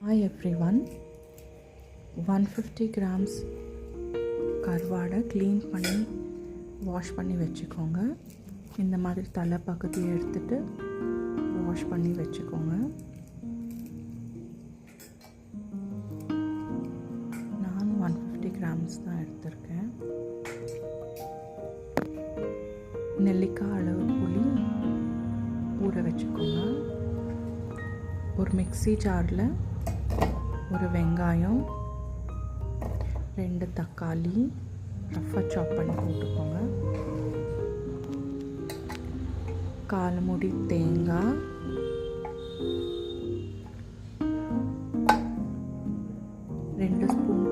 Hi everyone, 150 grams கருவாடை clean பண்ணி wash பண்ணி வச்சுக்கோங்க. இந்த மாதிரி தலை பகுதியை எடுத்துகிட்டு வாஷ் பண்ணி வச்சுக்கோங்க. நான் 150 கிராம்ஸ் தான் எடுத்திருக்கேன். நெல்லிக்காய் அளவு புளி ஊற வச்சுக்கோங்க. ஒரு மிக்ஸி ஜாரில் ஒரு வெங்காயம், 2 தக்காளி ரஃப்பாக சாப் பண்ணி போட்டுக்கோங்க. 1/4 மூடி தேங்காய், 2 ஸ்பூன்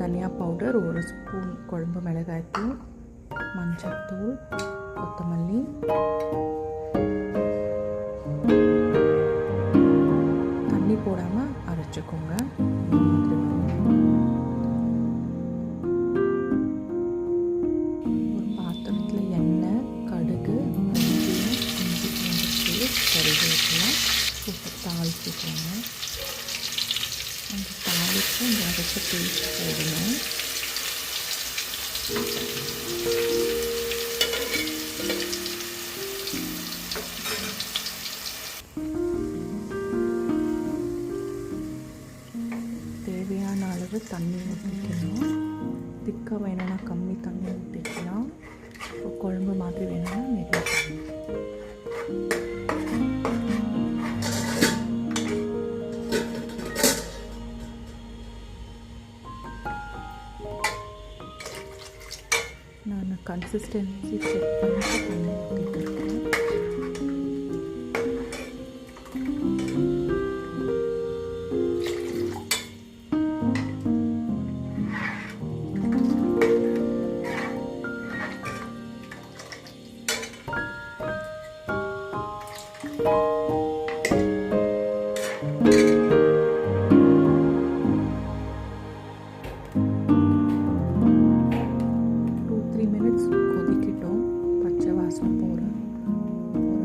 தனியா பவுடர், 1 ஸ்பூன் குழம்பு மிளகாய்த்தூள், மஞ்சள்தூள், கொத்தமல்லி, தண்ணி போடாமல் அரைச்சிக்கோங்க. ஒரு பாத்திரத்தில் எண்ணெய், கடுகு, இஞ்சி பூண்டு கருவேப்பிலை போட்டு தாளிச்சிக்கோங்க. அந்த தாளித்து இந்த அரைச்ச பேஸ்ட் போடணும். தேவையான அளவு தண்ணி ஊற்றிக்கணும். திக்காக வேணும்னா கம்மி தண்ணி ஊற்றிக்கலாம். குழம்பு மாதிரி வேணும்னா நிறைய தண்ணி. நான் கன்சிஸ்டன்சி செக் பண்ணிட்டு தண்ணி ஊற்றிட்டு இருக்கேன். கொதிக்கட்டும், பச்சை வாசம் போகிற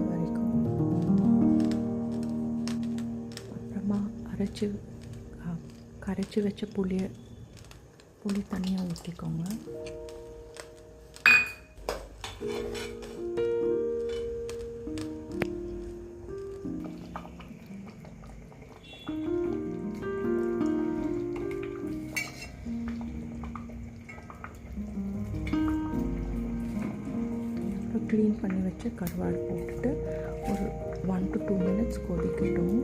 வரைக்கும். அப்புறமா கரைச்சி வச்ச புளி தண்ணியாக ஊற்றிக்கோங்க. க்ளீன் பண்ணி வச்ச கருவாடு போட்டுட்டு ஒரு 1 to 2 minutes கொதிக்கட்டும்.